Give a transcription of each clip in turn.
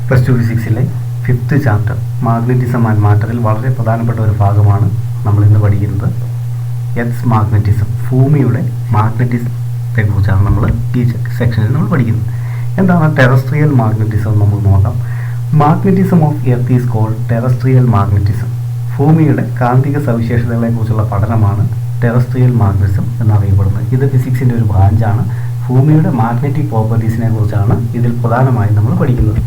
Plus two ഫിസിക്സിലെ 5th chapter magnetism and മാറ്ററിൽ വളരെ പ്രധാനപ്പെട്ട ഒരു ഭാഗമാണ് നമ്മൾ ഇന്ന് പഠിക്കുന്നത്. എർത്ത് മാഗ്നറ്റിസം, ഭൂമിയുടെ മാഗ്നറ്റിസത്തെ കുറിച്ചാണ് നമ്മൾ ഈ സെക്ഷനിൽ നമ്മൾ പഠിക്കുന്നത്. എന്താണ് ടെറസ്ട്രിയൽ മാഗ്നറ്റിസം നമുക്ക് നോക്കാം. Magnetism of earth is called terrestrial magnetism. ഭൂമിയുടെ കാന്തിക സവിശേഷതകളെ കുറിച്ചുള്ള പഠനമാണ് ടെറസ്ട്രിയൽ മാഗ്നറ്റിസം എന്നറിയപ്പെടുന്നത്. ഇത് ഫിസിക്സിൻ്റെ ഒരു ബ്രാഞ്ചാണ്. ഭൂമിയുടെ മാഗ്നറ്റിക് പ്രോപ്പർട്ടീസിനെ കുറിച്ചാണ് ഇതിൽ പ്രധാനമായും നമ്മൾ പഠിക്കുന്നത്.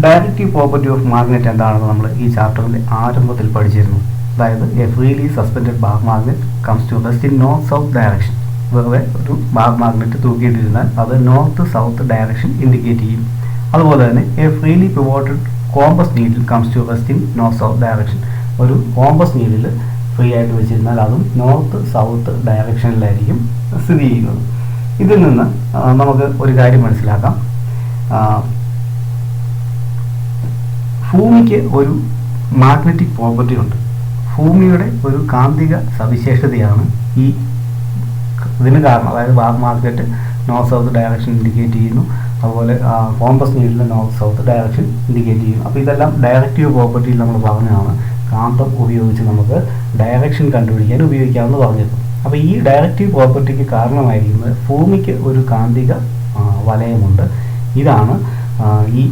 ഡയറക്റ്റീവ് പ്രോപ്പർട്ടി ഓഫ് മാഗ്നറ്റ് എന്താണെന്ന് നമ്മൾ ഈ ചാപ്റ്ററിൻ്റെ ആരംഭത്തിൽ പഠിച്ചിരുന്നു. അതായത് a freely suspended bar magnet comes to rest in north south direction. വെറുതെ ഒരു ബാർ മാഗ്നറ്റ് തൂക്കിയിട്ടിരുന്നാൽ അത് നോർത്ത് സൗത്ത് ഡയറക്ഷൻ ഇൻഡിക്കേറ്റ് ചെയ്യും. അതുപോലെ തന്നെ a freely pivoted compass needle comes to rest in north south direction. ഒരു കോമ്പസ് നീഡിൽ ഫ്രീ ആയിട്ട് വെച്ചിരുന്നാൽ അതും നോർത്ത് സൗത്ത് ഡയറക്ഷനിലായിരിക്കും സ്ഥിതി ചെയ്യുന്നത്. ഇതിൽ നിന്ന് നമുക്ക് ഒരു കാര്യം മനസ്സിലാക്കാം. ഭൂമിക്ക് ഒരു മാഗ്നറ്റിക് പ്രോപ്പർട്ടി ഉണ്ട്. ഭൂമിയുടെ ഒരു കാന്തിക സവിശേഷതയാണ് ഇതിന് കാരണം. അതായത് bar magnet north south direction indicate ചെയ്യുന്നു. അതുപോലെ compass needle north south direction indicate ചെയ്യുന്നു. അപ്പോൾ ഇതെല്ലാം ഡയറക്റ്റീവ് പ്രോപ്പർട്ടിയിൽ നമ്മൾ പറഞ്ഞതാണ്. കാന്തം ഉപയോഗിച്ച് നമുക്ക് ഡയറക്ഷൻ കണ്ടുപിടിക്കാൻ ഉപയോഗിക്കാമെന്ന് പറഞ്ഞിരുന്നു. അപ്പോൾ ഈ ഡയറക്റ്റീവ് പ്രോപ്പർട്ടിക്ക് കാരണമായിരിക്കുന്നത് ഭൂമിക്ക് ഒരു കാന്തിക വലയമുണ്ട്. ഇതാണ് ഈ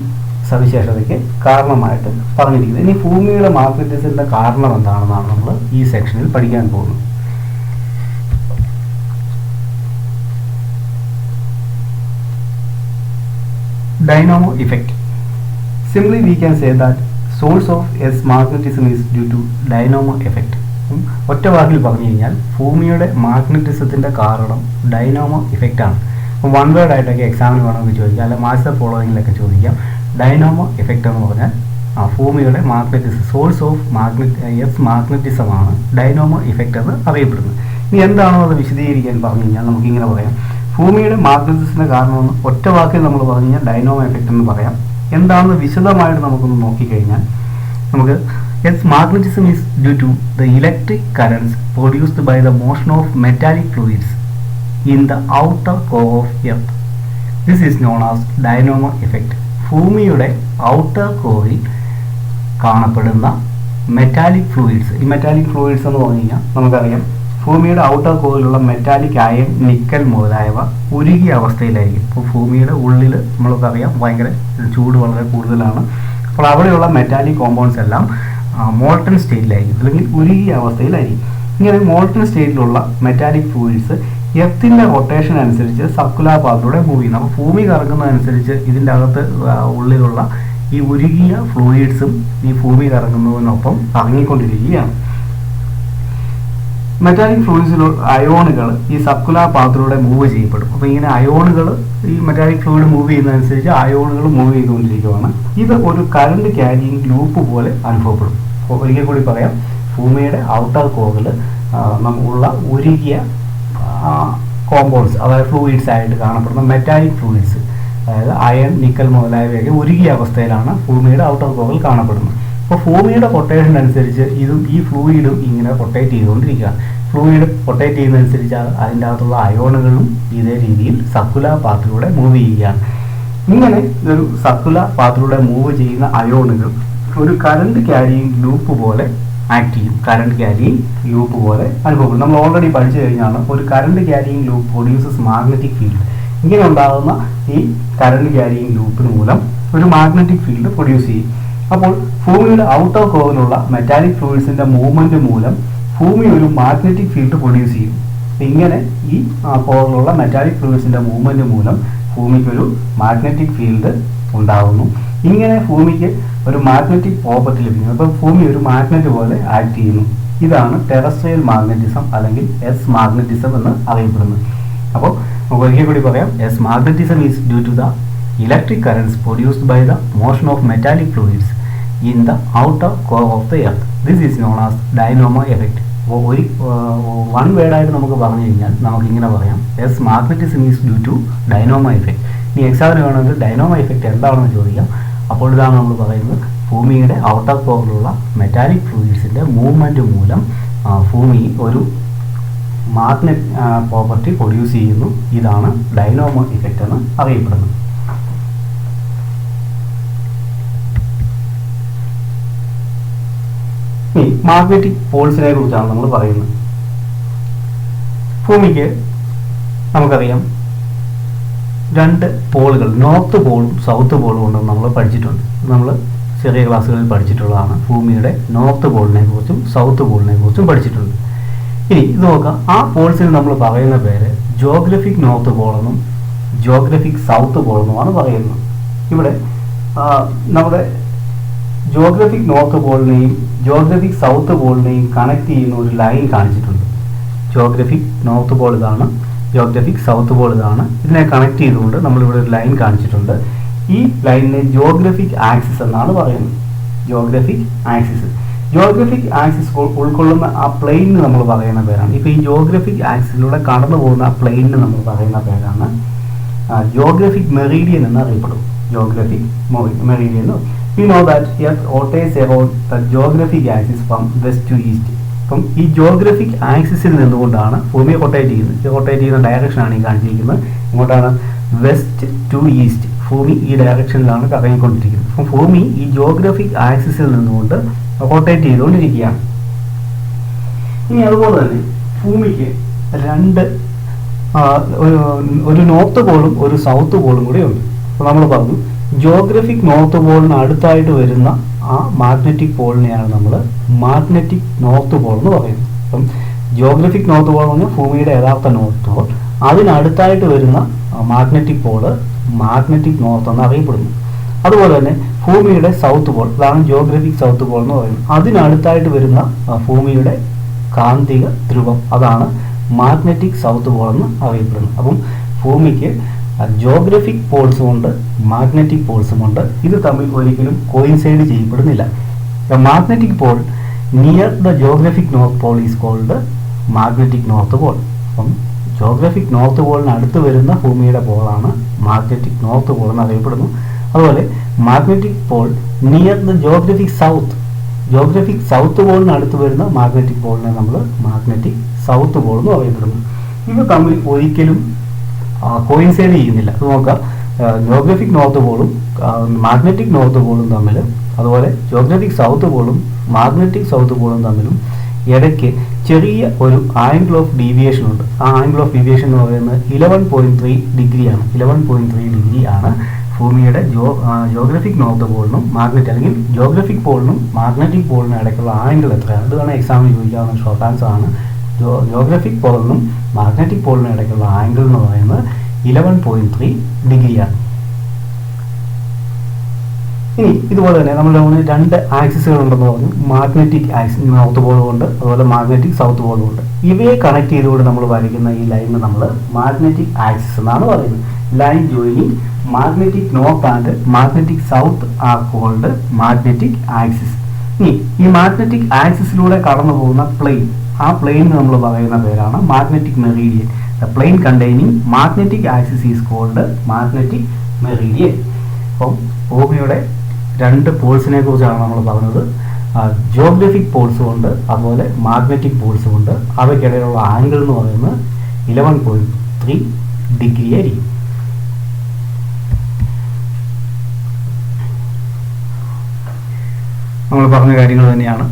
സവിശേഷതയ്ക്ക് കാരണമായിട്ട് പറഞ്ഞിരിക്കുന്നത്. ഇനി ഭൂമിയുടെ മാഗ്നറ്റിസത്തിന്റെ കാരണം എന്താണെന്നാണ് നമ്മൾ ഈ സെക്ഷനിൽ പഠിക്കാൻ പോകുന്നത്. Dynamo effect. Simply we can say that source of Earth's magnetism is due to dynamo effect. ഒറ്റ വാക്കിൽ പറഞ്ഞു കഴിഞ്ഞാൽ ഭൂമിയുടെ മാഗ്നറ്റിസത്തിന്റെ കാരണം ഡൈനാമോ ഇഫക്റ്റ് ആണ്. വൺ വേർഡ് ആയിട്ടൊക്കെ എക്സാമിന് വേണമെങ്കിൽ ചോദിക്കാം, അല്ലെ മാച്ച് ദ ഫോളോയിങ്ങിലൊക്കെ ചോദിക്കാം. ഡൈനാമോ എഫക്റ്റ് എന്ന് പറഞ്ഞാൽ ഭൂമിയുടെ മാഗ്നറ്റിസം, സോഴ്സ് ഓഫ് എർത്ത് മാഗ്നറ്റിസമാണ് ഡൈനാമോ ഇഫക്റ്റ് എന്ന് അറിയപ്പെടുന്നത്. ഇനി എന്താണോ അത് വിശദീകരിക്കാൻ പറഞ്ഞു കഴിഞ്ഞാൽ നമുക്കിങ്ങനെ പറയാം. ഭൂമിയുടെ മാഗ്നറ്റിസത്തിന് കാരണമെന്ന് ഒറ്റ വാക്കിൽ നമ്മൾ പറഞ്ഞു കഴിഞ്ഞാൽ ഡൈനാമോ എഫക്റ്റ് എന്ന് പറയാം. എന്താണെന്ന് വിശദമായിട്ട് നമുക്കൊന്ന് നോക്കിക്കഴിഞ്ഞാൽ നമുക്ക് earth magnetism is due to the electric currents produced by the motion of metallic fluids in the outer core of earth. This is known as dynamo effect. ഭൂമിയുടെ ഔട്ടർ കോറിൽ കാണപ്പെടുന്ന മെറ്റാലിക് ഫ്ലൂയിഡ്സ്, ഈ മെറ്റാലിക് ഫ്ലൂയിഡ്സ് എന്ന് പറഞ്ഞു കഴിഞ്ഞാൽ നമുക്കറിയാം ഭൂമിയുടെ outer കോറിലുള്ള മെറ്റാലിക് അയൺ, നിക്കൽ മുതലായവ ഉരുകിയ അവസ്ഥയിലായിരിക്കും. ഇപ്പോൾ ഭൂമിയുടെ ഉള്ളിൽ നമ്മൾക്കറിയാം ഭയങ്കര ചൂട് വളരെ കൂടുതലാണ്. അപ്പോൾ അവിടെയുള്ള മെറ്റാലിക് കോമ്പൗണ്ട്സ് എല്ലാം മോൾട്ടൺ സ്റ്റേറ്റിലായിരിക്കും, അല്ലെങ്കിൽ ഉരുകിയ അവസ്ഥയിലായിരിക്കും. ഇങ്ങനെ മോൾട്ടൺ സ്റ്റേറ്റിലുള്ള മെറ്റാലിക് ഫ്ലൂയിഡ്സ് എർത്തിൻ്റെ റൊട്ടേഷൻ അനുസരിച്ച് സർക്കുലർ പാത്തിലൂടെ മൂവ് ചെയ്യുന്നു. അപ്പോൾ ഭൂമി കറങ്ങുന്നതനുസരിച്ച് ഇതിൻ്റെ അകത്ത് ഉള്ളിലുള്ള ഈ ഉരുകിയ ഫ്ലൂയിഡ്സും ഈ ഭൂമി കറങ്ങുന്നതിനൊപ്പം കറങ്ങിക്കൊണ്ടിരിക്കുകയാണ്. മെറ്റാലിക് ഫ്ലൂയിഡ്സിലുള്ള അയോണുകൾ ഈ സർക്കുലർ പാത്തിലൂടെ മൂവ് ചെയ്യപ്പെടും. അപ്പോൾ ഇങ്ങനെ അയോണുകൾ ഈ മെറ്റാലിക് ഫ്ലൂയിഡ് മൂവ് ചെയ്യുന്നതനുസരിച്ച് അയോണുകൾ മൂവ് ചെയ്തുകൊണ്ടിരിക്കുകയാണ്. ഇത് ഒരു കറണ്ട് ക്യാരിയിങ് ലൂപ്പ് പോലെ അനുഭവപ്പെടും. ഒരിക്കൽ കൂടി പറയാം, ഭൂമിയുടെ ഔട്ടർ കോറിൽ ഉള്ള ഉരുകിയ കോമ്പൗണ്ട്സ്, അതായത് ഫ്ലൂയിഡ്സ് ആയിട്ട് കാണപ്പെടുന്ന മെറ്റാലിക് ഫ്ലൂയിഡ്സ്, അതായത് അയൺ, നിക്കൽ മുതലായവയൊക്കെ ഉരുകിയ അവസ്ഥയിലാണ് ഭൂമിയുടെ ഔട്ടർ കോറിൽ കാണപ്പെടുന്നത്. അപ്പോൾ ഭൂമിയുടെ റൊട്ടേഷൻ അനുസരിച്ച് ഈ ഫ്ലൂയിഡും ഇങ്ങനെ റൊട്ടേറ്റ് ചെയ്തുകൊണ്ടിരിക്കുകയാണ്. ഫ്ലൂയിഡ് റൊട്ടേറ്റ് ചെയ്യുന്നതനുസരിച്ച് അതിൻ്റെ അകത്തുള്ള അയോണുകളും ഇതേ രീതിയിൽ സർക്കുലർ പാത്തിലൂടെ മൂവ് ചെയ്യുകയാണ്. ഇങ്ങനെ ഒരു സർക്കുലർ പാത്തിലൂടെ മൂവ് ചെയ്യുന്ന അയോണുകൾ ഒരു കറണ്ട് ക്യാരിയിങ് ലൂപ്പ് പോലെ ആക്ട് ചെയ്യും. കറണ്ട് ക്യാരിയിങ് ലൂപ്പ് പോലെ അനുഭവപ്പെടും. നമ്മൾ ഓൾറെഡി പഠിച്ചു കഴിഞ്ഞാണ് ഒരു current carrying loop produces magnetic field. ഇങ്ങനെ ഉണ്ടാകുന്ന ഈ കറണ്ട് ക്യാരിയിങ് ലൂപ്പിന് മൂലം ഒരു മാഗ്നറ്റിക് ഫീൽഡ് പ്രൊഡ്യൂസ് ചെയ്യും. അപ്പോൾ ഭൂമിയുടെ ഔട്ടർ കോറിലുള്ള മെറ്റാലിക് ഫ്ലൂയിഡ്സിന്റെ മൂവ്മെന്റ് മൂലം ഭൂമി ഒരു മാഗ്നറ്റിക് ഫീൽഡ് പ്രൊഡ്യൂസ് ചെയ്യും. ഇങ്ങനെ ഈ കോറിലുള്ള മെറ്റാലിക് ഫ്ലൂയിഡ്സിന്റെ മൂവ്മെന്റ് മൂലം ഭൂമിക്കൊരു മാഗ്നറ്റിക് ഫീൽഡ് ഉണ്ടാകുന്നു. ഇങ്ങനെ ഭൂമിക്ക് ഒരു മാഗ്നറ്റിക് പ്രോപ്പർട്ടി ലഭിക്കുന്നു. അപ്പോൾ ഭൂമി ഒരു മാഗ്നറ്റ് പോലെ ആക്ട് ചെയ്യുന്നു. ഇതാണ് ടെറസ്ട്രിയൽ മാഗ്നറ്റിസം അല്ലെങ്കിൽ എർത്ത് മാഗ്നറ്റിസം എന്ന് അറിയപ്പെടുന്നത്. അപ്പോൾ നമുക്ക് ഒരിക്കൽ കൂടി പറയാം, earth magnetism is due to the electric currents produced by the motion of metallic fluids in the outer core of the earth. This is known as dynamo effect. ഒരു one വേർഡായിട്ട് നമുക്ക് പറഞ്ഞു കഴിഞ്ഞാൽ നമുക്കിങ്ങനെ പറയാം, earth magnetism is due to dynamo effect. ഇനി എക്സാമിന് വേണമെങ്കിൽ ഡൈനാമോ എഫക്റ്റ് എന്താണെന്ന് ചോദിക്കാം. അപ്പോൾ ഇതാണ് നമ്മൾ പറയുന്നത്, ഭൂമിയുടെ ഔട്ടർ കോറിലുള്ള മെറ്റാലിക് ഫ്ലൂയിഡ്സിൻ്റെ മൂവ്മെൻറ്റ് മൂലം ഭൂമി ഒരു മാഗ്നറ്റ് പ്രോപ്പർട്ടി പ്രൊഡ്യൂസ് ചെയ്യുന്നു. ഇതാണ് ഡൈനാമോ ഇഫക്റ്റ് എന്ന് അറിയപ്പെടുന്നത്. മാഗ്നറ്റിക് പോൾസിനെ കുറിച്ചാണ് നമ്മൾ പറയുന്നത്. ഭൂമിക്ക് നമുക്കറിയാം രണ്ട് പോളുകൾ, നോർത്ത് പോളും സൗത്ത് പോളും ഉണ്ടെന്ന് നമ്മൾ പഠിച്ചിട്ടുണ്ട്. നമ്മൾ ചെറിയ ക്ലാസ്സുകളിൽ പഠിച്ചിട്ടുള്ളതാണ്. ഭൂമിയുടെ നോർത്ത് പോളിനെ കുറിച്ചും സൗത്ത് പോളിനെ കുറിച്ചും പഠിച്ചിട്ടുണ്ട്. ഇനി ഇത് നോക്കാം, ആ പോൾസിന് നമ്മൾ പറയുന്ന പേര് ജോഗ്രഫിക് നോർത്ത് പോളെന്നും ജോഗ്രഫിക് സൗത്ത് പോളെന്നുമാണ് പറയുന്നത്. ഇവിടെ നമ്മുടെ ജോഗ്രഫിക് നോർത്ത് പോളിനെയും ജോഗ്രഫിക് സൗത്ത് പോളിനെയും കണക്ട് ചെയ്യുന്ന ഒരു ലൈൻ കാണിച്ചിട്ടുണ്ട്. ജോഗ്രഫിക് നോർത്ത് പോൾ ഇതാണ്, ജോഗ്രഫിക് സൗത്ത് പോൾ ഇതാണ്. ഇതിനെ കണക്ട് ചെയ്തുകൊണ്ട് നമ്മളിവിടെ ഒരു ലൈൻ കാണിച്ചിട്ടുണ്ട്. ഈ ലൈനിനെ ജോഗ്രഫിക് ആക്സിസ് എന്നാണ് പറയുന്നത്. ജോഗ്രഫിക് ആക്സിസ്, ജോഗ്രഫിക് ആക്സിസ് ഉൾക്കൊള്ളുന്ന ആ പ്ലെയിനിന് നമ്മൾ പറയുന്ന പേരാണ്. ഇപ്പോൾ ഈ ജോഗ്രഫിക് ആക്സിസിലൂടെ കടന്നു പോകുന്ന ആ പ്ലെയിനിന് നമ്മൾ പറയുന്ന പേരാണ് ജോഗ്രഫിക് മെറീഡിയൻ എന്ന് അറിയപ്പെടും. Geographic meridian. We know that Earth rotates around the geographic axis from west to east. അപ്പം ഈ ജോഗ്രഫിക് ആക്സിസിൽ നിന്നുകൊണ്ടാണ് ഭൂമി റൊട്ടേറ്റ് ചെയ്യുന്നത്. ഈ റൊട്ടേറ്റ് ചെയ്യുന്ന ഡയറക്ഷനാണ് ഈ കാണിച്ചിരിക്കുന്നത്. ഇങ്ങോട്ടാണ് വെസ്റ്റ് ടു ഈസ്റ്റ്. ഭൂമി ഈ ഡയറക്ഷനിലാണ് കറങ്ങിക്കൊണ്ടിരിക്കുന്നത്. അപ്പം ഭൂമി ഈ ജോഗ്രഫിക് ആക്സിസിൽ നിന്നുകൊണ്ട് റൊട്ടേറ്റ് ചെയ്തുകൊണ്ടിരിക്കുകയാണ്. ഇനി അതുപോലെ തന്നെ ഭൂമിക്ക് രണ്ട് ഒരു നോർത്ത് പോളും ഒരു സൗത്ത് പോളും കൂടി ഉണ്ട്. അപ്പോൾ നമ്മൾ പറഞ്ഞു ജോഗ്രഫിക് നോർത്ത് പോളിന് അടുത്തായിട്ട് വരുന്ന ആ മാഗ്നറ്റിക് പോളിനെയാണ് നമ്മൾ മാഗ്നറ്റിക് നോർത്ത് പോൾ എന്ന് പറയുന്നത്. അപ്പം ജോഗ്രഫിക് നോർത്ത് പോൾ എന്ന് പറഞ്ഞാൽ ഭൂമിയുടെ യഥാർത്ഥ നോർത്ത് പോൾ, അതിനടുത്തായിട്ട് വരുന്ന മാഗ്നറ്റിക് പോള് മാഗ്നറ്റിക് നോർത്ത് എന്ന് അറിയപ്പെടുന്നു. അതുപോലെ തന്നെ ഭൂമിയുടെ സൗത്ത് പോൾ, അതാണ് ജോഗ്രഫിക് സൗത്ത് പോൾ എന്ന് പറയുന്നത്. അതിനടുത്തായിട്ട് വരുന്ന ഭൂമിയുടെ കാന്തിക ധ്രുവം, അതാണ് മാഗ്നറ്റിക് സൗത്ത് പോൾ എന്ന് അറിയപ്പെടുന്നു. അപ്പം ഭൂമിക്ക് ജോഗ്രഫിക് പോൾസും ഉണ്ട് മാഗ്നറ്റിക് പോൾസും ഉണ്ട്. ഇത് തമ്മിൽ ഒരിക്കലും കോയിൻസൈഡ് ചെയ്യപ്പെടുന്നില്ല. Magnetic pole near the geographic north pole is called magnetic north pole. അപ്പം ജോഗ്രഫിക് നോർത്ത് പോളിന് അടുത്ത് വരുന്ന ഭൂമിയുടെ പോളാണ് മാഗ്നറ്റിക് നോർത്ത് പോൾ എന്ന് അറിയപ്പെടുന്നു. അതുപോലെ magnetic pole near the geographic south പോളിന് അടുത്ത് വരുന്ന മാഗ്നറ്റിക് പോളിനെ നമ്മൾ മാഗ്നറ്റിക് സൗത്ത് പോൾ എന്ന് അറിയപ്പെടുന്നു. ഇവ തമ്മിൽ ഒരിക്കലും കോയിൻസൈഡ് ചെയ്യുന്നില്ല. അത് നോക്കാം, ജോഗ്രഫിക് നോർത്ത് പോളും മാഗ്നറ്റിക് നോർത്ത് പോളും തമ്മിൽ, അതുപോലെ ജോഗ്രഫിക് സൗത്ത് പോളും മാഗ്നറ്റിക് സൗത്ത് പോളും തമ്മിലും ഇടയ്ക്ക് ചെറിയ ഒരു ആംഗിൾ ഓഫ് ഡീവിയേഷൻ ഉണ്ട്. ആ ആംഗിൾ ഓഫ് ഡീവിയേഷൻ എന്ന് പറയുന്നത് 11.3 ഡിഗ്രിയാണ്. 11.3 ഡിഗ്രി ആണ് ഭൂമിയുടെ ജോഗ്രഫിക് നോർത്ത് പോളിനും അല്ലെങ്കിൽ ജോഗ്രഫിക് പോളിനും മാഗ്നറ്റിക് പോളിനും ഇടയ്ക്കുള്ള ആംഗിൾ എത്രയാണ്. ഇത് വേണം എക്സാമിന് ചോദിക്കാവുന്ന ഷോർട്ട് ആൻസർ ആണ്. ജോഗ്രഫിക് പോളിനും മാഗ്നറ്റിക് പോളിനും ഇടയ്ക്കുള്ള ആംഗിൾ എന്ന് പറയുന്നത് 11.3 ഡിഗ്രിയാണ്. ഇനി ഇതുപോലെ തന്നെ നമ്മൾ രണ്ട് ആക്സിസുകൾ ഉണ്ടെന്ന് പറഞ്ഞു. മാഗ്നറ്റിക് ആക്സിസ് നോർത്ത് പോളും ഉണ്ട്, അതുപോലെ മാഗ്നറ്റിക് സൗത്ത് പോളും ഉണ്ട്. ഇവയെ കണക്ട് ചെയ്തുകൊണ്ട് നമ്മൾ വരയ്ക്കുന്ന ഈ ലൈനിന് നമ്മൾ മാഗ്നറ്റിക് ആക്സിസ് എന്നാണ് പറയുന്നത്. Line joining magnetic north and magnetic south are called magnetic axis. ഇനി ഈ മാഗ്നറ്റിക് ആക്സിസിലൂടെ കടന്നു പോകുന്ന പ്ലെയിൻ, ആ പ്ലെയിന് നമ്മൾ പറയുന്ന പേരാണ് magnetic meridian. The plane containing magnetic axis is called magnetic meridian. അപ്പം ഭൂമിയുടെ രണ്ട് പോൾസിനെ കുറിച്ചാണ് നമ്മൾ പറഞ്ഞത്. ജോഗ്രഫിക് പോൾസും ഉണ്ട്, അതുപോലെ മാഗ്നറ്റിക് പോൾസും ഉണ്ട്. അവയ്ക്കിടയിലുള്ള ആംഗിൾ എന്ന് പറയുന്നത് 11.3 ഡിഗ്രി ആയിരിക്കും. നമ്മൾ പറഞ്ഞ കാര്യങ്ങൾ തന്നെയാണ്.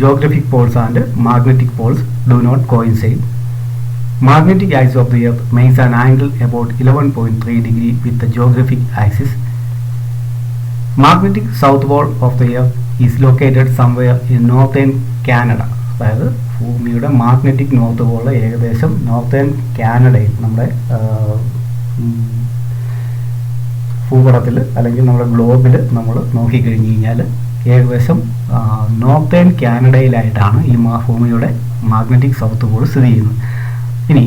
Geographic poles and magnetic poles do not coincide. Magnetic axis of the Earth makes an angle about 11.3 degree with the geographic axis. Magnetic south pole of the Earth is located somewhere in northern Canada. അതായത് ഭൂമിയുടെ magnetic north Paul ഏകദേശം northern കാനഡയിൽ, നമ്മുടെ ഭൂപടത്തിൽ അല്ലെങ്കിൽ നമ്മുടെ ഗ്ലോബിൽ നമ്മൾ നോക്കിക്കഴിഞ്ഞ് കഴിഞ്ഞാൽ ഏകദേശം നോർത്തേൺ കാനഡയിലായിട്ടാണ് ഈ ഭൂമിയുടെ മാഗ്നറ്റിക് സൗത്ത് പോൾ സ്ഥിതി ചെയ്യുന്നത്. ഇനി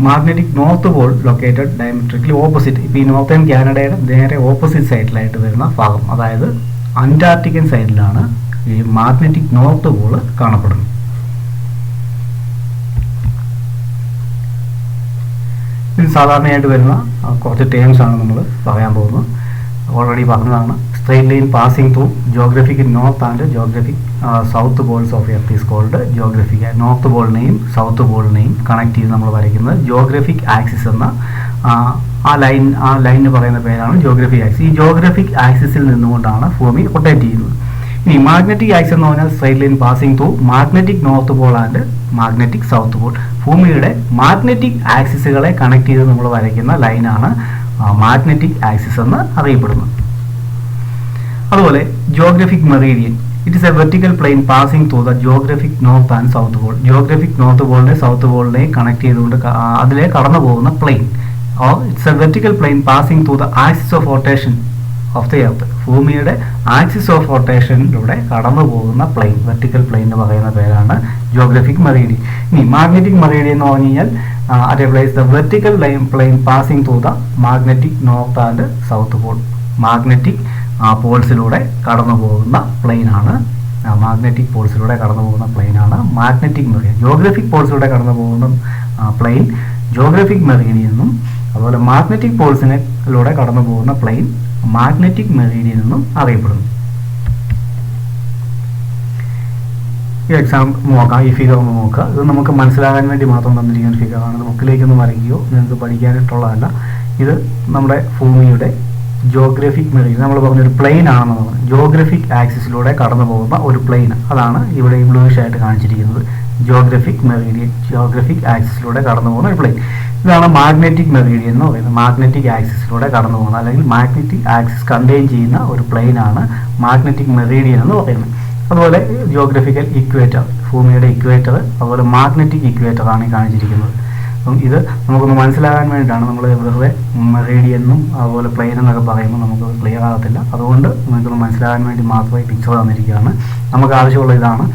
magnetic north Paul located diametrically opposite. ഇപ്പോൾ ഈ നോർത്തേൺ കാനഡയുടെ നേരെ ഓപ്പോസിറ്റ് സൈഡിലായിട്ട് വരുന്ന ഭാഗം, അതായത് അന്റാർട്ടിക്കൻ സൈഡിലാണ് ഈ മാഗ്നറ്റിക് നോർത്ത് പോൾ കാണപ്പെടുന്നത്. ഇത് സാധാരണയായിട്ട് വരുന്ന കുറച്ച് ടേംസ് ആണ് നമ്മൾ പറയാൻ പോകുന്നത്. ഓൾറെഡി പറഞ്ഞതാണ്. Straight line passing through geographic north and geographic south poles of earth is called geographic. North പോളിനെയും സൗത്ത് പോളിനെയും കണക്ട് ചെയ്ത് നമ്മൾ വരയ്ക്കുന്നത് ജോഗ്രഫിക് ആക്സിസ് എന്ന ആ ലൈനിന് പറയുന്ന പേരാണ് ജോഗ്രഫിക് ആക്സിസ്. ഈ ജോഗ്രഫിക് ആക്സിസിൽ നിന്നുകൊണ്ടാണ് ഭൂമി റൊട്ടേറ്റ് ചെയ്യുന്നത്. ഇനി മാഗ്നറ്റിക് ആക്സിസ് എന്ന് പറഞ്ഞാൽ straight line passing through magnetic north pole and magnetic south pole. ഭൂമിയുടെ മാഗ്നറ്റിക് ആക്സിസുകളെ കണക്ട് ചെയ്ത് നമ്മൾ വരയ്ക്കുന്ന ലൈനാണ് മാഗ്നറ്റിക് ആക്സിസ് എന്ന് അറിയപ്പെടുന്നത്. അതുപോലെ geographic meridian, it is a vertical plane passing through the geographic north and south pole. Geographic north പോളിനെ സൗത്ത് പോളിനെ കണക്ട് ചെയ്തുകൊണ്ട് അതിലെ കടന്നു പോകുന്ന plane. or it's a vertical plane passing through the axis of rotation of the earth. ഭൂമിയുടെ axis of റൊട്ടേഷനിലൂടെ കടന്നു പോകുന്ന plain, vertical plane എന്ന് പറയുന്ന പേരാണ് ജിയോഗ്രഫിക് മെറീഡിയൻ. ഇനി മാഗ്നറ്റിക് മെറീഡിയൻ എന്ന് പറഞ്ഞു കഴിഞ്ഞാൽ at a place the vertical plane passing through the magnetic north and south pole. Magnetic പോൾസിലൂടെ കടന്നു പോകുന്ന പ്ലെയിൻ ആണ്, മാഗ്നറ്റിക് പോൾസിലൂടെ കടന്നു പോകുന്ന പ്ലെയിൻ ആണ് മാഗ്നറ്റിക് മെറീഡിയൻ. ജിയോഗ്രഫിക് പോൾസിലൂടെ കടന്നു പോകുന്ന പ്ലെയിൻ ജിയോഗ്രഫിക് മെറീഡിയൻ എന്നും, അതുപോലെ മാഗ്നറ്റിക് പോൾസിലൂടെ കടന്നു പോകുന്ന പ്ലെയിൻ മാഗ്നറ്റിക് മെറീഡിയൻ എന്നും അറിയപ്പെടുന്നു. ഈ എക്സാം നോക്കാം, ഈ ഫിഗർ ഒന്ന് നോക്കുക. ഇത് നമുക്ക് മനസ്സിലാകാൻ വേണ്ടി മാത്രം തന്നിരിക്കുന്ന ഫിഗറാണ്. ഇത് ബുക്കിലേക്കൊന്നും വരയ്ക്കുകയോ നിങ്ങൾക്ക് പഠിക്കാനായിട്ടുള്ളതല്ല. ഇത് നമ്മുടെ ഭൂമിയുടെ ജിയോഗ്രഫിക് മെറീഡിയൻ, നമ്മൾ പറഞ്ഞൊരു പ്ലെയിൻ ആണെന്ന് പറഞ്ഞു. ജിയോഗ്രഫിക് ആക്സിസിലൂടെ കടന്നു പോകുന്ന ഒരു പ്ലെയിൻ, അതാണ് ഇവിടെ ബ്ലൂയിഷ് ആയിട്ട് കാണിച്ചിരിക്കുന്നത്. ജിയോഗ്രഫിക് മെറീഡിയൻ, ജിയോഗ്രഫിക് ആക്സിസിലൂടെ കടന്നു പോകുന്ന ഒരു പ്ലെയിൻ. ഇതാണ് മാഗ്നറ്റിക് മെറീഡിയൻ എന്ന് പറയുന്നത്. മാഗ്നറ്റിക് ആക്സിസിലൂടെ കടന്നു പോകുന്ന അല്ലെങ്കിൽ മാഗ്നറ്റിക് ആക്സിസ് കണ്ടെയ്ൻ ചെയ്യുന്ന ഒരു പ്ലെയിൻ ആണ് മാഗ്നറ്റിക് മെറീഡിയൻ എന്ന് പറയുന്നത്. അതുപോലെ ജിയോഗ്രഫിക്കൽ ഇക്വേറ്റർ, ഭൂമിയുടെ ഇക്വേറ്റർ, അതുപോലെ മാഗ്നറ്റിക് ഇക്വേറ്റർ ആണ് ഈ കാണിച്ചിരിക്കുന്നത്. അപ്പം ഇത് നമുക്കൊന്ന് മനസ്സിലാകാൻ വേണ്ടിയിട്ടാണ്. നമ്മൾ വെറുതെ മെറീഡിയനും അതുപോലെ പ്ലെയിൻ എന്നൊക്കെ പറയുമ്പോൾ നമുക്ക് ക്ലിയർ ആകത്തില്ല. അതുകൊണ്ട് നിങ്ങൾക്കൊന്ന് മനസ്സിലാകാൻ വേണ്ടി മാത്രമേ പിക്ചർ തന്നിരിക്കുകയാണ്. നമുക്ക് ആവശ്യമുള്ള ഇതാണ്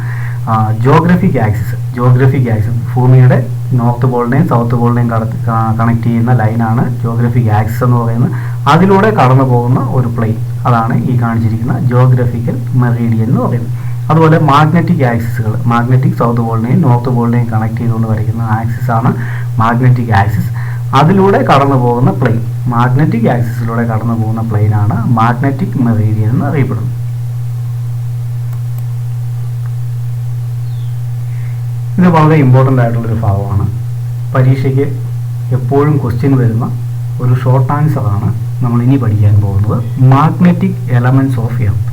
ജിയോഗ്രഫിക് ആക്സിസ്. ജിയോഗ്രഫിക് ആക്സിസ് ഭൂമിയുടെ നോർത്ത് പോളിനെയും സൗത്ത് പോളിനെയും കണക്ട് ചെയ്യുന്ന ലൈനാണ് ജിയോഗ്രഫിക് ആക്സിസ് എന്ന് പറയുന്നത്. അതിലൂടെ കടന്നു പോകുന്ന ഒരു പ്ലെയിൻ, അതാണ് ഈ കാണിച്ചിരിക്കുന്ന ജിയോഗ്രഫിക്കൽ മെറീഡിയൻ എന്ന് പറയുന്നത്. അതുപോലെ മാഗ്നറ്റിക് ആക്സിസുകൾ, മാഗ്നറ്റിക് സൗത്ത് പോളിനെയും നോർത്ത് പോളിനെയും കണക്ട് ചെയ്തുകൊണ്ട് വരയ്ക്കുന്ന ആക്സിസ് ആണ് മാഗ്നറ്റിക് ആക്സിസ്. അതിലൂടെ കടന്നു പോകുന്ന പ്ലെയിൻ, മാഗ്നറ്റിക് ആക്സിസിലൂടെ കടന്നു പോകുന്ന പ്ലെയിൻ ആണ് മാഗ്നറ്റിക് മെറീഡിയൻ എന്ന് അറിയപ്പെടുന്നു. ഇത് വളരെ ഇമ്പോർട്ടൻ്റ് ആയിട്ടുള്ളൊരു ഭാഗമാണ്. പരീക്ഷയ്ക്ക് എപ്പോഴും ക്വസ്റ്റ്യൻ വരുന്ന ഒരു ഷോർട്ട് ആൻസറാണ് നമ്മൾ ഇനി പഠിക്കാൻ പോകുന്നത്. Magnetic elements of earth.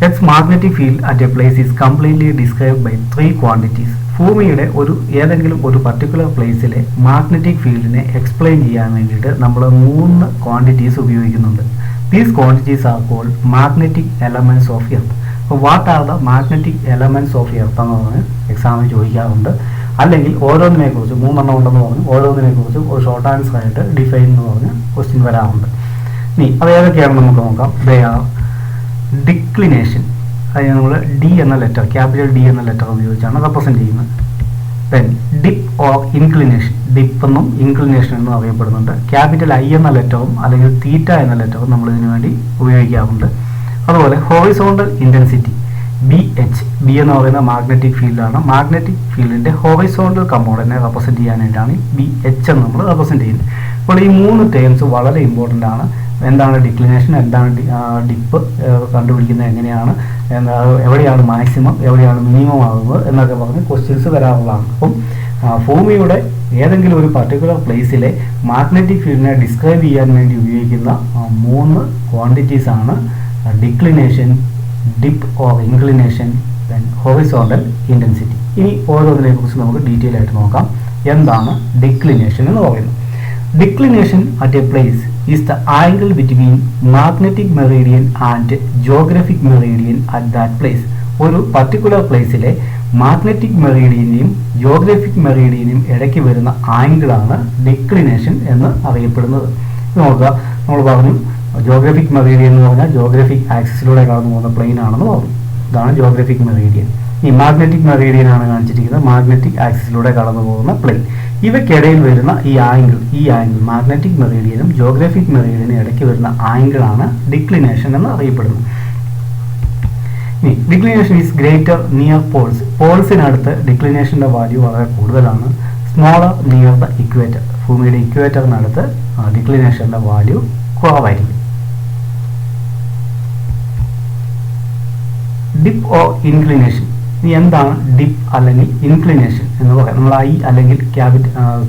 Earth magnetic field at a place is completely described by 3 quantities. ഭൂമിയുടെ ഏതെങ്കിലും ഒരു പർട്ടിക്കുലർ പ്ലേസിലെ മാഗ്നറ്റിക് ഫീൽഡിനെ എക്സ്പ്ലെയിൻ ചെയ്യാൻ വേണ്ടിയിട്ട് നമ്മൾ 3 ക്വാണ്ടിറ്റീസ് ഉപയോഗിക്കുന്നുണ്ട്. These quantities are called magnetic elements of earth. അപ്പോൾ what are the magnetic elements of earth എന്ന് പറഞ്ഞ് എക്സാമിന് ചോദിക്കാറുണ്ട്. അല്ലെങ്കിൽ ഓരോന്നിനെ കുറിച്ച് 3 എണ്ണം ഉണ്ടെന്ന് പറഞ്ഞ് ഓരോന്നിനെ കുറിച്ച് ഒരു ഷോർട്ട് ആൻസർ ആയിട്ട് ഡിഫൈൻ എന്ന് പറഞ്ഞ് ക്വസ്റ്റ്യൻ വരാറുണ്ട്. ഇനി അത് ഏതൊക്കെയാണെന്ന് നമുക്ക് നോക്കാം. ദേ ആർ ഡിക്ലിനേഷൻ, അതിന് നമ്മൾ ഡി എന്ന ലെറ്റർ, ക്യാപിറ്റൽ ഡി എന്ന ലെറ്റർ ഉപയോഗിച്ചാണ് റെപ്രസെൻറ്റ് ചെയ്യുന്നത്. Then dip or inclination, dip എന്നും ഇൻക്ലിനേഷൻ എന്നും അറിയപ്പെടുന്നുണ്ട്. ക്യാപിറ്റൽ ഐ എന്ന ലെറ്ററും അല്ലെങ്കിൽ തീറ്റ എന്ന ലെറ്ററും നമ്മൾ ഇതിനു വേണ്ടി ഉപയോഗിക്കാറുണ്ട്. അതുപോലെ horizontal intensity, B H, B എന്ന് പറയുന്ന മാഗ്നറ്റിക് ഫീൽഡാണ്. മാഗ്നറ്റിക് ഫീൽഡിൻ്റെ ഹൊറിസോണ്ടൽ കമ്പോണൻറ്റിനെ റെപ്രസെൻറ്റ് ചെയ്യാനായിട്ടാണ് ബി എച്ച് എന്ന് നമ്മൾ റെപ്രസെൻറ്റ് ചെയ്യുന്നത്. അപ്പോൾ ഈ 3 ടേംസ് വളരെ ഇമ്പോർട്ടൻ്റ് ആണ്. എന്താണ് ഡിക്ലിനേഷൻ, എന്താണ് ഡിപ്പ്, കണ്ടുപിടിക്കുന്നത് എങ്ങനെയാണ്, എവിടെയാണ് മാക്സിമം, എവിടെയാണ് മിനിമം ആകുന്നത് എന്നൊക്കെ പറഞ്ഞ് ക്വസ്റ്റ്യൻസ് വരാറുള്ളതാണ്. അപ്പം ഭൂമിയുടെ ഏതെങ്കിലും ഒരു പർട്ടിക്കുലർ പ്ലേസിലെ മാഗ്നറ്റിക് ഫീൽഡിനെ ഡിസ്ക്രൈബ് ചെയ്യാൻ വേണ്ടി ഉപയോഗിക്കുന്ന 3 ക്വാണ്ടിറ്റീസ് ആണ് declination, dip or inclination, then horizontal intensity. ഇനി ഓരോന്നിനെ കുറിച്ച് നമുക്ക് ഡീറ്റെയിൽ ആയിട്ട് നോക്കാം. എന്താണ് ഡിക്ലിനേഷൻ എന്ന് പറയുന്നത്? Declination at a place is the angle between magnetic meridian and geographic meridian at that place. ഒരു പർട്ടിക്കുലർ പ്ലേസിലെ മാഗ്നറ്റിക് മെറീഡിയനെയും ജിയോഗ്രഫിക് മെറീഡിയനെയും ഇടയ്ക്ക് വരുന്ന ആംഗിളാണ് ഡിക്ലിനേഷൻ എന്ന് അറിയപ്പെടുന്നത്. നോക്കുക, നമ്മൾ പറഞ്ഞു ജിയോഗ്രഫിക് മെറീഡിയൻ എന്ന് പറഞ്ഞാൽ ജിയോഗ്രഫിക് ആക്സിസിലൂടെ കടന്നു പോകുന്ന പ്ലെയിൻ ആണെന്ന് പറഞ്ഞു. ഇതാണ് ജിയോഗ്രഫിക് മെറീഡിയൻ. ഈ മാഗ്നറ്റിക് മെറീഡിയൻ ആണ് കാണിച്ചിരിക്കുന്നത്, മാഗ്നറ്റിക് ആക്സിസിലൂടെ കടന്നു പോകുന്ന പ്ലെയിൻ. ഇവയ്ക്കിടയിൽ വരുന്ന ഈ ആംഗിൾ മാഗ്നറ്റിക് മെറീഡിയനും ജിയോഗ്രഫിക് മെറീഡിയനും ഇടയ്ക്ക് വരുന്ന ആംഗിളാണ് ഡിക്ലിനേഷൻ എന്ന് അറിയപ്പെടുന്നത്. ഇനി declination is greater near poles. പോൾസിനടുത്ത് ഡിക്ലിനേഷൻ്റെ വാല്യൂ വളരെ കൂടുതലാണ്. സ്മോളർ നിയർ ദ ഇക്വേറ്റർ, ഭൂമിയുടെ ഇക്വേറ്ററിനടുത്ത് ഡിക്ലിനേഷൻ്റെ വാല്യൂ കുറവായിരിക്കും. Dip or inclination. ഇനി എന്താണ് ഡിപ്പ് അല്ലെങ്കിൽ ഇൻക്ലിനേഷൻ എന്ന് പറയാം? നമ്മൾ ഐ അല്ലെങ്കിൽ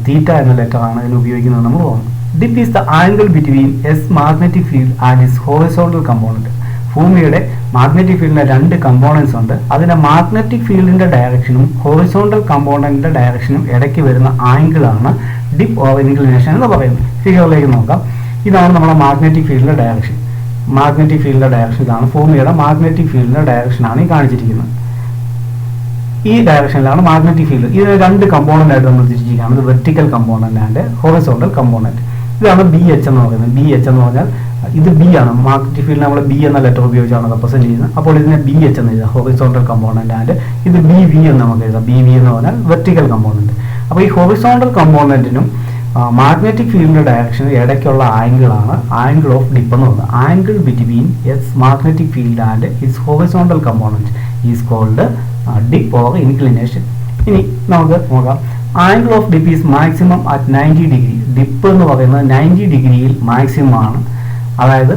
തീറ്റ എന്ന ലെറ്റർ ആണ് ഇതിന് ഉപയോഗിക്കുന്നത് നമ്മൾ പറഞ്ഞു. Dip is the angle between S magnetic field and is horizontal component. ഭൂമിയുടെ മാഗ്നറ്റിക് ഫീൽഡിന്റെ രണ്ട് കമ്പോണൻസ് ഉണ്ട്. അതിന്റെ മാഗ്നറ്റിക് ഫീൽഡിന്റെ ഡയറക്ഷനും ഹൊറിസോണ്ടൽ കമ്പോണന്റിന്റെ ഡയറക്ഷനും ഇടയ്ക്ക് വരുന്ന ആംഗിളാണ് ഡിപ്പ് ഓർ ഇൻക്ലിനേഷൻ എന്ന് പറയുന്നത്. ഫിഗറിലേക്ക് നോക്കാം. ഇതാണ് നമ്മുടെ മാഗ്നറ്റിക് ഫീൽഡിന്റെ ഡയറക്ഷൻ. മാഗ്നറ്റിക് ഫീൽഡിന്റെ ഡയറക്ഷൻ ഇതാണ്. ഭൂമിയുടെ മാഗ്നറ്റിക് ഫീൽഡിന്റെ ഡയറക്ഷനാണ് ഈ കാണിച്ചിരിക്കുന്നത്. ഈ ഡയറക്ഷനിലാണ് മാഗ്നറ്റിക് ഫീൽഡ്. ഇതിന് രണ്ട് കമ്പോണന്റ് ആയിട്ട് നമ്മൾ തിരിച്ചിരിക്കുകയാണ്. ഇത് vertical component and horizontal component. ഇതാണ് ബി എച്ച് എന്ന് പറയുന്നത്. ബി എച്ച് എന്ന് പറഞ്ഞാൽ ഇത് ബി ആണ്. മാഗ്നറ്റിക് ഫീൽഡ് നമ്മൾ ബി എന്ന ലെറ്റർ ഉപയോഗിച്ചാണ് റെപ്രസെന്റ് ചെയ്യുന്നത്. അപ്പോൾ ഇതിനെ ബി എച്ച് എന്ന് എഴുതാം, ഹൊറിസോണ്ടൽ കമ്പോണന്റ്. ആൻഡ് ഇത് ബി വി എന്ന് നമുക്ക് എഴുതാം. ബി വി എന്ന് പറഞ്ഞാൽ വെർട്ടിക്കൽ കമ്പോണന്റ്. അപ്പോൾ ഈ ഹൊറിസോണ്ടൽ കമ്പോണന്റിനും മാഗ്നറ്റിക് ഫീൽഡിന്റെ ഡയറക്ഷന് ഇടയ്ക്കുള്ള ആംഗിളാണ് ആംഗിൾ ഓഫ് ഡിപ്പ് എന്ന് പറയുന്നത്. Angle between S magnetic field and its horizontal component is called dip or inclination. ഇനി നമുക്ക് നോക്കാം. Angle of dip is maximum at 90 degree. Dip എന്ന് പറയുന്നത് 90 ഡിഗ്രിയിൽ മാക്സിമം ആണ്. അതായത്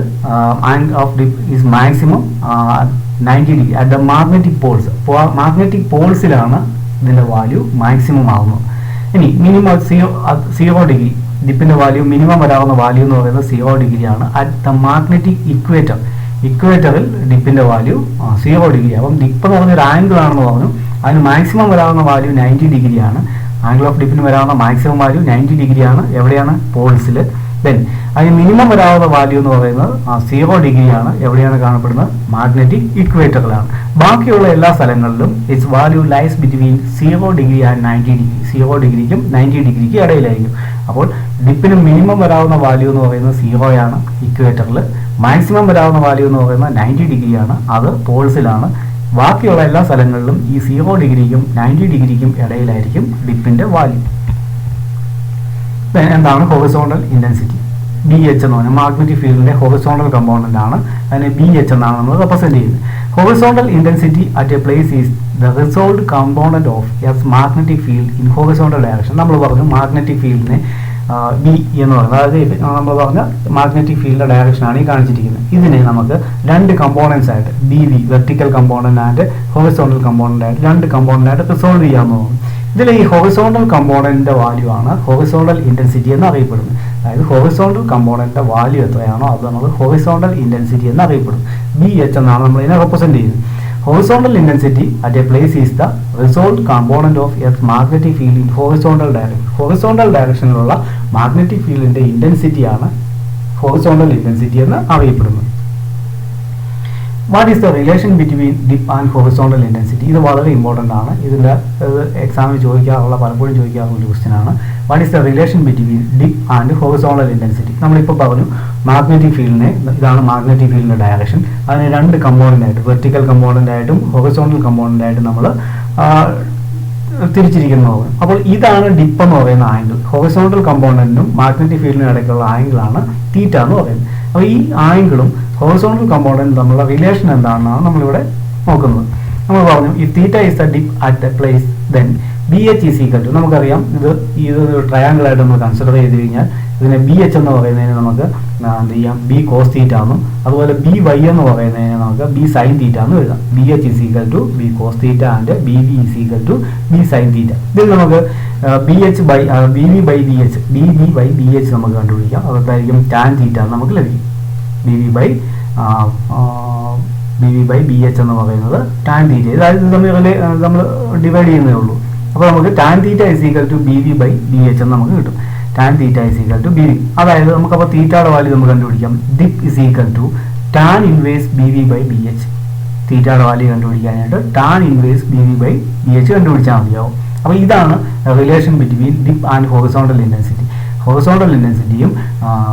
angle of dip is maximum 90 degree at the magnetic poles. Magnetic പോൾസിലാണ് ഇതിന്റെ വാല്യൂ മാക്സിമം ആവുന്നത്. ഇനി മിനിമം 0 ഡിഗ്രി ഡിപ്പിന്റെ വാല്യൂ, മിനിമം വരാവുന്ന വാല്യൂ എന്ന് പറയുന്നത് 0 ഡിഗ്രിയാണ്. അറ്റ് ദ മാഗ്നറ്റിക് ഇക്വേറ്റർ, ഇക്വേറ്ററിൽ ഡിപ്പിന്റെ വാല്യൂ 0 ഡിഗ്രി. അപ്പം ഡിപ്പ് എന്ന് പറഞ്ഞൊരു ആംഗിൾ ആണെന്ന് പറഞ്ഞു. അതിന് മാക്സിമം വരാവുന്ന വാല്യൂ 90 ഡിഗ്രിയാണ്. ആംഗിൾ ഓഫ് ഡിപ്പിന് വരാവുന്ന മാക്സിമം വാല്യൂ 90 ഡിഗ്രിയാണ്. എവിടെയാണ്? പോൾസിൽ. ദെൻ അതിന് മിനിമം വരാവുന്ന വാല്യൂ എന്ന് പറയുന്നത് 0 ഡിഗ്രിയാണ്. എവിടെയാണ് കാണപ്പെടുന്നത്? മാഗ്നറ്റിക് ഇക്വേറ്ററിലാണ്. ബാക്കിയുള്ള എല്ലാ സ്ഥലങ്ങളിലും its value lies between 0 degree and 90 degree. 0 ഡിഗ്രിക്കും 90 ഡിഗ്രിക്കും ഇടയിലായിരിക്കും. അപ്പോൾ ഡിപ്പിന് മിനിമം വരാവുന്ന വാല്യൂ എന്ന് പറയുന്നത് 0 ആണ് ഇക്വേറ്ററിൽ. മാക്സിമം വരാവുന്ന വാല്യൂ എന്ന് പറയുന്നത് 90 ഡിഗ്രിയാണ്. അത് പോൾസിലാണ്. ബാക്കിയുള്ള എല്ലാ സ്ഥലങ്ങളിലും ഈ 0 ഡിഗ്രിക്കും 90 ഡിഗ്രിക്കും ഇടയിലായിരിക്കും ഡിപ്പിന്റെ വാല്യൂ. എന്താണ് ഹൊറിസോണ്ടൽ ഇന്റൻസിറ്റി? ബി എച്ച് എന്ന് പറഞ്ഞാൽ മാഗ്നറ്റിക് ഫീൽഡിന്റെ ഹൊറിസോണ്ടൽ കമ്പോണന്റ് ആണ്. അതിനെ ബി എച്ച് എന്നാണ് നമ്മൾ റെപ്രസെന്റ് ചെയ്യുന്നത്. Horizontal intensity at a place is the resolved component of S magnetic field in horizontal direction. നമ്മൾ പറഞ്ഞു മാഗ്നറ്റിക് ഫീൽഡിനെ ബി എന്ന് പറയുന്നത്, അതായത് നമ്മൾ പറഞ്ഞ മാഗ്നറ്റിക് ഫീൽഡിന്റെ ഡയറക്ഷനാണ് ഈ കാണിച്ചിരിക്കുന്നത്. ഇതിനെ നമുക്ക് രണ്ട് കമ്പോണൻസ് ആയിട്ട് B V vertical component and horizontal component ആയിട്ട് രണ്ട് കമ്പോണന്റ് ആയിട്ട് റിസോൾവ് ചെയ്യാവുന്നതാണ്. ഇതിൽ ഈ ഹൊറിസോണ്ടൽ കമ്പോണന്റിന്റെ വാല്യൂ ആണ് ഹൊറിസോണ്ടൽ ഇന്റൻസിറ്റി എന്ന് അറിയപ്പെടുന്നത്. അതായത് ഹൊറിസോണ്ടൽ കമ്പോണന്റിന്റെ വാല്യൂ എത്രയാണോ അത് നമുക്ക് ഹൊറിസോണ്ടൽ ഇന്റൻസിറ്റി എന്ന് അറിയപ്പെടും. ബി എച്ച് എന്നാണ് നമ്മൾ ഇതിനെ റെപ്രസെന്റ് ചെയ്യുന്നത്. Horizontal intensity at a place is the resolved component of earth magnetic field in horizontal direction. Horizontal ഡയറക്ഷനിലുള്ള മാഗ്നറ്റിക് ഫീൽഡിന്റെ ഇന്റൻസിറ്റിയാണ് ഹൊറിസോണ്ടൽ ഇന്റൻസിറ്റി എന്ന് അറിയപ്പെടുന്നത്. What is the relation between dip and horizontal intensity? ഇത് വളരെ ഇമ്പോർട്ടൻ്റ് ആണ്. ഇതിൻ്റെ എക്സാമിന് പലപ്പോഴും ചോദിക്കാറുള്ള ഒരു ക്വസ്റ്റ്യൻ ആണ്. What is the relation between dip and horizontal intensity? നമ്മളിപ്പോൾ പറഞ്ഞു മാഗ്നറ്റിക് ഫീൽഡിനെ, ഇതാണ് മാഗ്നറ്റിക് ഫീൽഡിന്റെ ഡയറക്ഷൻ. അതിന് രണ്ട് കമ്പോണന്റ് ആയിട്ട് വെർട്ടിക്കൽ കമ്പോണന്റ് ആയിട്ടും ഹൊറിസോണ്ടൽ കമ്പോണന്റ് ആയിട്ടും നമ്മൾ തിരിച്ചിരിക്കുന്നത്. അപ്പോൾ ഇതാണ് ഡിപ്പ് എന്ന് പറയുന്ന ആംഗിൾ. ഹൊറിസോണ്ടൽ കമ്പോണന്റിനും മാഗ്നറ്റിക് ഫീൽഡിനും ഇടയ്ക്കുള്ള ആംഗിളാണ് തീറ്റ എന്ന് പറയുന്നത്. അപ്പോൾ ഈ ആംഗിളും ഹൊറിസോണ്ടൽ കമ്പോണന്റ് തമ്മിലുള്ള റിലേഷൻ എന്താണെന്നാണ് നമ്മളിവിടെ നോക്കുന്നത്. നമ്മൾ പറഞ്ഞു ഈ theta is the dip at a place, then B H is equal to, നമുക്കറിയാം ഇത് ട്രയാങ്കിൾ ആയിട്ട് നമ്മൾ കൺസിഡർ ചെയ്ത് കഴിഞ്ഞാൽ ഇതിനെ ബി എച്ച് എന്ന് പറയുന്നതിന് നമുക്ക് എന്ത് ചെയ്യാം? ബി കോസ് തീറ്റ എന്നും, അതുപോലെ ബി വൈ എന്ന് പറയുന്നതിന് നമുക്ക് ബി സൈൻ തീറ്റ എന്നും എഴുതാം. B H is equal to B cos theta and B V is equal to B sine theta. ഇതിൽ നമുക്ക് B H by B V by B H, B V by B H നമുക്ക് കണ്ടുപിടിക്കാം. അതായിരിക്കും tan theta നമുക്ക് ലഭിക്കും. B V by B H എന്ന് പറയുന്നത് tan theta. അതായത് നമ്മൾ ഡിവൈഡ് ചെയ്യുന്നേ ഉള്ളൂ. അപ്പോൾ നമുക്ക് tan theta is equal to B V by B H എന്ന് നമുക്ക് കിട്ടും. Tan theta is equal to B V. അതായത് നമുക്കപ്പോൾ തീറ്റയുടെ വാല്യൂ നമുക്ക് കണ്ടുപിടിക്കാം. Dip is equal to tan inverse B V by B H. തീറ്റയുടെ വാല്യൂ കണ്ടുപിടിക്കാനായിട്ട് tan inverse B V by B H കണ്ടുപിടിച്ചാൽ മതിയാവും. അപ്പോൾ ഇതാണ് relation between dip and horizontal intensity. Horizontal ഇന്റൻസിറ്റിയും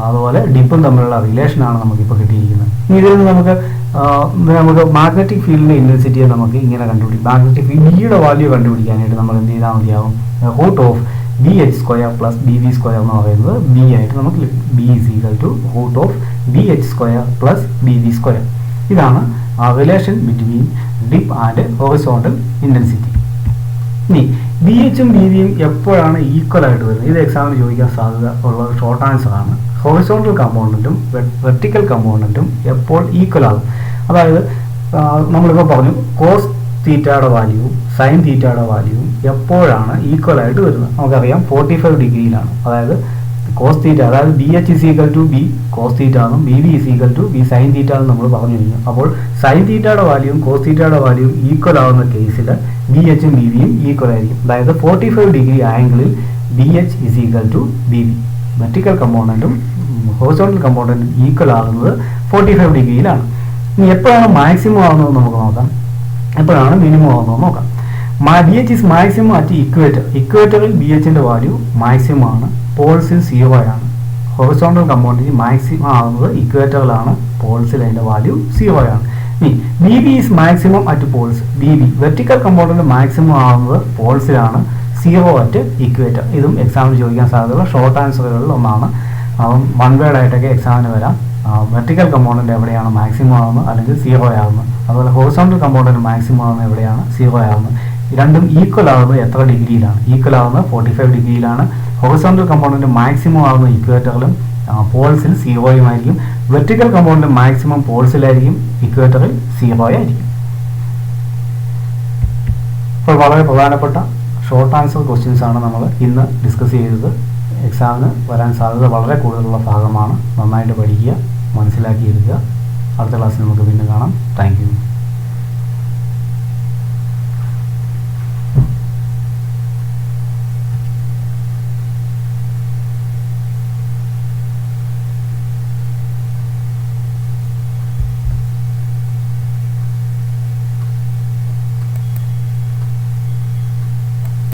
അതുപോലെ ഡിപ്പും തമ്മിലുള്ള റിലേഷനാണ് നമുക്കിപ്പോൾ കിട്ടിയിരിക്കുന്നത്. ഇനി ഇതിൽ നിന്ന് നമുക്ക് മാഗ്നറ്റിക് ഫീൽഡിന്റെ ഇന്റൻസിറ്റിയെ നമുക്ക് ഇങ്ങനെ കണ്ടുപിടിക്കും. മാഗ്നറ്റിക് ഫീൽഡ് ബിയുടെ വാല്യൂ കണ്ടുപിടിക്കാനായിട്ട് നമ്മൾ എന്ത് ചെയ്താൽ മതിയാവും? Root of B H square plus B V square എന്ന് പറയുന്നത് ബി ആയിട്ട് നമുക്ക് ലഭിക്കും. B is equal to root of B H square plus B V square. ഇതാണ് relation between dip and horizontal intensity. ഇനി ബി എച്ചും ബി വിയും എപ്പോഴാണ് ഈക്വൽ ആയിട്ട് വരുന്നത്? ഇത് എക്സാമിന് ചോദിക്കാൻ സാധ്യത ഉള്ള ഷോർട്ട് ആൻസർ ആണ്. ഹൊറിസോണ്ടൽ കമ്പോണന്റും വെർട്ടിക്കൽ കമ്പോണന്റും എപ്പോൾ ഈക്വൽ ആകും? അതായത് നമ്മളിപ്പോൾ പറഞ്ഞു കോസ് തീറ്റയുടെ വാല്യൂവും സൈൻ തീറ്റയുടെ വാല്യൂവും എപ്പോഴാണ് ഈക്വൽ ആയിട്ട് വരുന്നത്? നമുക്കറിയാം 45 ഡിഗ്രിയിലാണ്. അതായത് കോസ് തീറ്റ, അതായത് B H is equal to B cos theta എന്നും B V is equal to B sine theta എന്നും നമ്മൾ പറഞ്ഞു കഴിഞ്ഞു. അപ്പോൾ സൈൻ തീറ്റയുടെ വാല്യൂവും കോസ് തീറ്റയുടെ വാല്യൂവും ഈക്വൽ ആവുന്ന കേസിൽ ബി എച്ചും ബി വിയും ഈക്വൽ ആയിരിക്കും. അതായത് 45 ഡിഗ്രി ആംഗിളിൽ B H is equal to B V. Vertical കമ്പോണൻറ്റും ഹൊറിസോണ്ടൽ കമ്പോണൻറ്റും ഈക്വൽ ആകുന്നത് 45 ഡിഗ്രിയിലാണ്. ഇനി എപ്പോഴാണ് മാക്സിമം ആവുന്നത് നമുക്ക് നോക്കാം, എപ്പോഴാണ് മിനിമം ആവുന്നത് നോക്കാം. B H is maximum at equator. ഇക്വേറ്ററിൽ ബി എച്ചിൻ്റെ വാല്യൂ മാക്സിമം ആണ്, പോൾസിൽ 0 ആണ്. ഹൊറിസോണ്ടൽ കമ്പോണൻറ്റ് മാക്സിമം ആവുന്നത് ഇക്വേറ്ററിലാണ്, പോൾസിൽ അതിൻ്റെ വാല്യൂ 0 ആണ്. ഇനി B B is maximum at poles. B B vertical component maximum ആവുന്നത് പോൾസിലാണ്, 0 അറ്റ് ഇക്വേറ്റർ. ഇതും എക്സാമിന് ചോദിക്കാൻ സാധ്യതയുള്ള ഷോർട്ട് ആൻസറുകളിൽ ഒന്നാണ്. വൺ വേർഡ് ആയിട്ടൊക്കെ എക്സാമിന് വരാം. വെർട്ടിക്കൽ കമ്പോണൻറ്റ് എവിടെയാണ് മാക്സിമം ആവുന്നത് അല്ലെങ്കിൽ 0 ആവുന്നത്, അതുപോലെ ഹൊറിസോണ്ടൽ കമ്പോണൻറ്റ് മാക്സിമം ആവുന്നത് എവിടെയാണ് 0 ആവുന്നത്. രണ്ടും ഈക്വൽ ആവുന്നത് എത്ര ഡിഗ്രിയിലാണ്? ഈക്വൽ ആവുന്നത് 45 ഡിഗ്രിയിലാണ്. ഹൊറിസോണ്ടൽ കമ്പോണൻറ്റ് മാക്സിമം ആവുന്നത് ഇക്വേറ്ററിലും പോൾസിൽ 0 ആയിരിക്കും. വെർട്ടിക്കൽ കമ്പോണൻറ്റ് മാക്സിമം പോൾസിലായിരിക്കും, ഇക്വേറ്ററിൽ 0 ആയിരിക്കും. അപ്പോൾ വളരെ പ്രധാനപ്പെട്ട ഷോർട്ട് ആൻസർ ക്വസ്റ്റ്യൻസ് ആണ് നമ്മൾ ഇന്ന് ഡിസ്കസ് ചെയ്തത്. എക്സാമിന് വരാൻ സാധ്യത വളരെ കൂടുതലുള്ള ഭാഗമാണ്. നന്നായിട്ട് പഠിക്കുക, മനസ്സിലാക്കിയെടുക്കുക. അടുത്ത ക്ലാസ്സിൽ നമുക്ക് വീണ്ടും കാണാം. Thank you.